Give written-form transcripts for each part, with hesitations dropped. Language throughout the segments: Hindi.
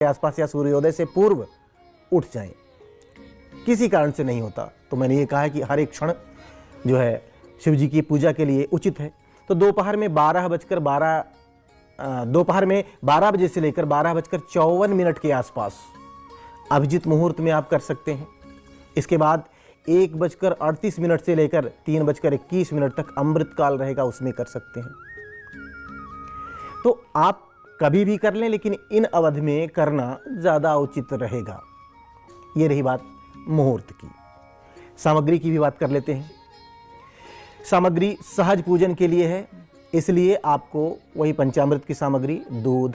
आसपास या सूर्योदय से पूर्व उठ जाएं। किसी कारण से नहीं होता तो मैंने ये कहा है कि हर एक क्षण जो है शिव जी की पूजा के लिए उचित है। तो दोपहर में 12 बजे से लेकर 12:54 के आसपास अभिजित मुहूर्त में आप कर सकते हैं। इसके बाद 1:38 से लेकर 3:21 तक अमृत काल रहेगा, उसमें कर सकते हैं। तो आप कभी भी कर लें, लेकिन इन अवधि में करना ज़्यादा उचित रहेगा। ये रही बात मुहूर्त की। सामग्री की भी बात कर लेते हैं। सामग्री सहज पूजन के लिए है, इसलिए आपको वही पंचामृत की सामग्री दूध,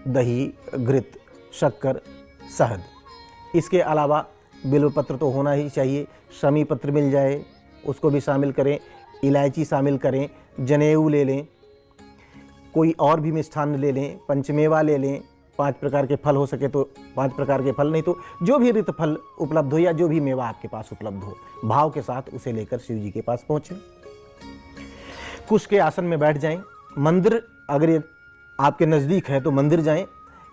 दही, घृत, शक्कर, शहद। इसके अलावा बिल्वपत्र तो होना ही चाहिए। शमी पत्र मिल जाए उसको भी शामिल करें, इलायची शामिल करें, जनेऊ ले लें, कोई और भी मिष्ठान्न ले लें, पंचमेवा ले लें, 5 प्रकार के फल हो सके तो 5 प्रकार के फल, नहीं तो जो भी ऋत फल उपलब्ध हो या जो भी मेवा आपके पास उपलब्ध हो, भाव के साथ उसे लेकर शिव जी के पास पहुँचें। कुश के आसन में बैठ जाएं। मंदिर अगर ये आपके नज़दीक है तो मंदिर जाएं,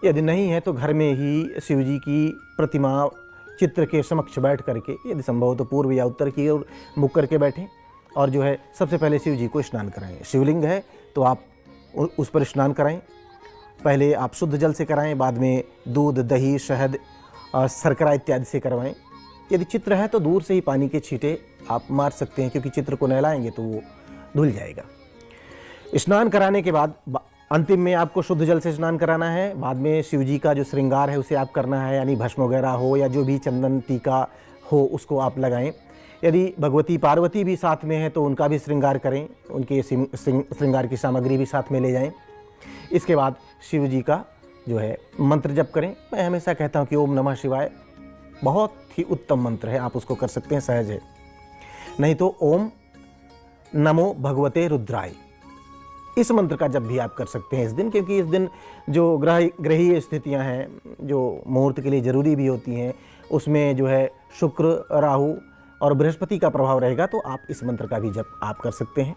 यदि नहीं है तो घर में ही शिव जी की प्रतिमा चित्र के समक्ष बैठ करके, यदि संभव हो तो पूर्व या उत्तर की ओर मुख करके बैठें और जो है सबसे पहले शिव जी को स्नान कराएं। शिवलिंग है तो आप उस पर स्नान कराएं। पहले आप शुद्ध जल से कराएं, बाद में दूध, दही, शहद, शर्करा इत्यादि से करवाएं। यदि चित्र है तो दूर से ही पानी के छींटे आप मार सकते हैं, क्योंकि चित्र को नहलाएंगे तो वो धुल जाएगा। स्नान कराने के बाद अंतिम में आपको शुद्ध जल से स्नान कराना है। बाद में शिव जी का जो श्रृंगार है उसे आप करना है, यानी भस्म वगैरह हो या जो भी चंदन टीका हो उसको आप लगाएं। यदि भगवती पार्वती भी साथ में है तो उनका भी श्रृंगार करें, उनके श्रृंगार की सामग्री भी साथ में ले जाएं। इसके बाद शिव जी का जो है मंत्र जप करें। मैं हमेशा कहता हूँ कि ओम नमः शिवाय बहुत ही उत्तम मंत्र है, आप उसको कर सकते हैं, सहज है। नहीं तो ओम नमो भगवते रुद्राय, इस मंत्र का जब भी आप कर सकते हैं इस दिन, क्योंकि इस दिन जो ग्रहीय स्थितियां हैं जो मुहूर्त के लिए ज़रूरी भी होती हैं, उसमें जो है शुक्र, राहु और बृहस्पति का प्रभाव रहेगा, तो आप इस मंत्र का भी जप आप कर सकते हैं।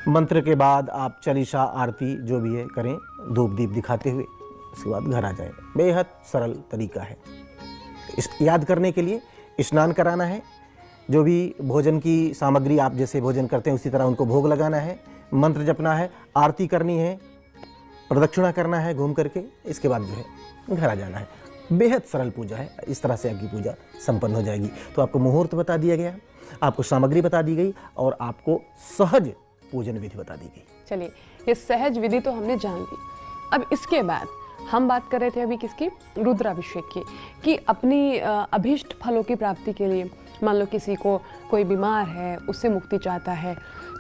मंत्र के बाद आप चालीसा, आरती जो भी है करें, धूप दीप दिखाते हुए, उसके बाद घर आ जाएं। बेहद सरल तरीका है। याद करने के लिए स्नान कराना है, जो भी भोजन की सामग्री आप जैसे भोजन करते हैं उसी तरह उनको भोग लगाना है, मंत्र जपना है, आरती करनी है, प्रदक्षिणा करना है घूम करके, इसके बाद जो है घर आ जाना है। बेहद सरल पूजा है। इस तरह से आपकी पूजा संपन्न हो जाएगी। तो आपको मुहूर्त बता दिया गया, आपको सामग्री बता दी गई और आपको सहज पूजन विधि बता दी गई। चलिए, ये सहज विधि तो हमने जान ली। अब इसके बाद हम बात कर रहे थे अभी किसकी, रुद्राभिषेक की, कि अपनी अभीष्ट फलों की प्राप्ति के लिए, मान लो किसी को कोई बीमार है, उससे मुक्ति चाहता है,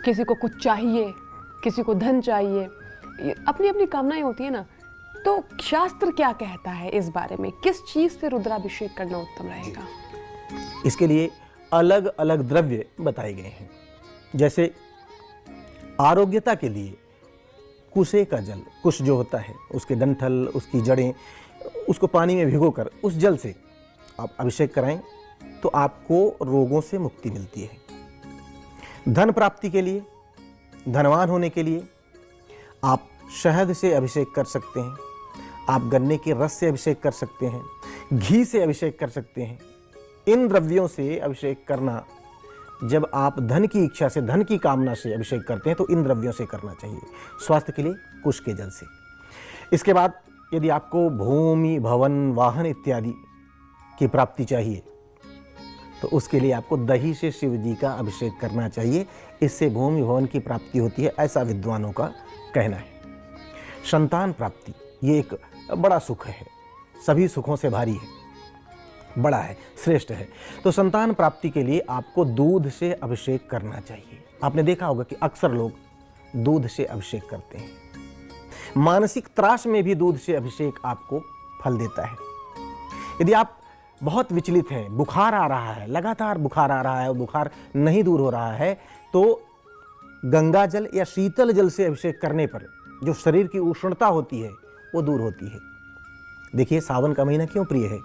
किसी को कुछ चाहिए, किसी को धन चाहिए, अपनी अपनी कामनाएं होती है ना, तो शास्त्र क्या कहता है इस बारे में, किस चीज से रुद्राभिषेक करना उत्तम रहेगा? इसके लिए अलग अलग द्रव्य बताए गए हैं। जैसे आरोग्यता के लिए कुशे का जल, कुश जो होता है उसके डंठल, उसकी जड़ें, उसको पानी में भिगोकर उस जल से आप अभिषेक कराएं तो आपको रोगों से मुक्ति मिलती है। धन प्राप्ति के लिए, धनवान होने के लिए आप शहद से अभिषेक कर सकते हैं, आप गन्ने के रस से अभिषेक कर सकते हैं, घी से अभिषेक कर सकते हैं। इन द्रव्यों से अभिषेक करना, जब आप धन की इच्छा से, धन की कामना से अभिषेक करते हैं तो इन द्रव्यों से करना चाहिए। स्वास्थ्य के लिए कुश के जल से। इसके बाद यदि आपको भूमि, भवन, वाहन इत्यादि की प्राप्ति चाहिए तो उसके लिए आपको दही से शिव जी का अभिषेक करना चाहिए। इससे भूमि भवन की प्राप्ति होती है, ऐसा विद्वानों का कहना है। संतान प्राप्ति ये एक बड़ा सुख है, सभी सुखों से भारी है, बड़ा है, श्रेष्ठ है। तो संतान प्राप्ति के लिए आपको दूध से अभिषेक करना चाहिए। आपने देखा होगा कि अक्सर लोग दूध से अभिषेक करते हैं। मानसिक त्रास में भी दूध से अभिषेक आपको फल देता है। यदि आप बहुत विचलित हैं, बुखार आ रहा है, लगातार बुखार आ रहा है और बुखार नहीं दूर हो रहा है, तो गंगा जल या शीतल जल से अभिषेक करने पर जो शरीर की उष्णता होती है वो दूर होती है। देखिए, सावन का महीना क्यों प्रिय है,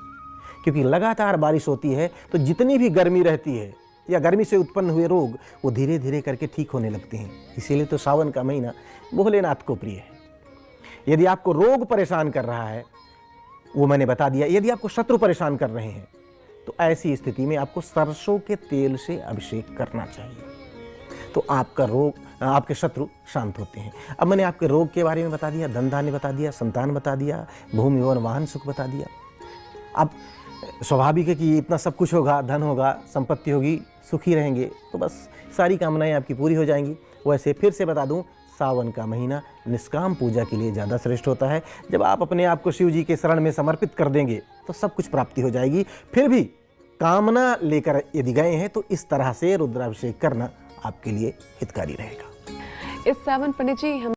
क्योंकि लगातार बारिश होती है तो जितनी भी गर्मी रहती है या गर्मी से उत्पन्न हुए रोग वो धीरे धीरे करके ठीक होने लगते हैं। इसीलिए तो सावन का महीना भोलेनाथ को प्रिय है। यदि आपको रोग परेशान कर रहा है, वो मैंने बता दिया। यदि आपको शत्रु परेशान कर रहे हैं तो ऐसी स्थिति में आपको सरसों के तेल से अभिषेक करना चाहिए, तो आपका रोग, आपके शत्रु शांत होते हैं। अब मैंने आपके रोग के बारे में बता दिया, धन धान्य बता दिया, संतान बता दिया, भूमि एवं वाहन सुख बता दिया। अब स्वाभाविक है कि इतना सब कुछ होगा, धन होगा, संपत्ति होगी, सुखी रहेंगे, तो बस सारी कामनाएं आपकी पूरी हो जाएंगी। वैसे फिर से बता दूं, सावन का महीना निष्काम पूजा के लिए ज़्यादा श्रेष्ठ होता है। जब आप अपने आप को शिव जी के शरण में समर्पित कर देंगे तो सब कुछ प्राप्ति हो जाएगी। फिर भी कामना लेकर यदि गए हैं तो इस तरह से रुद्राभिषेक करना आपके लिए हितकारी रहेगा। इस सावन पंडित जी हम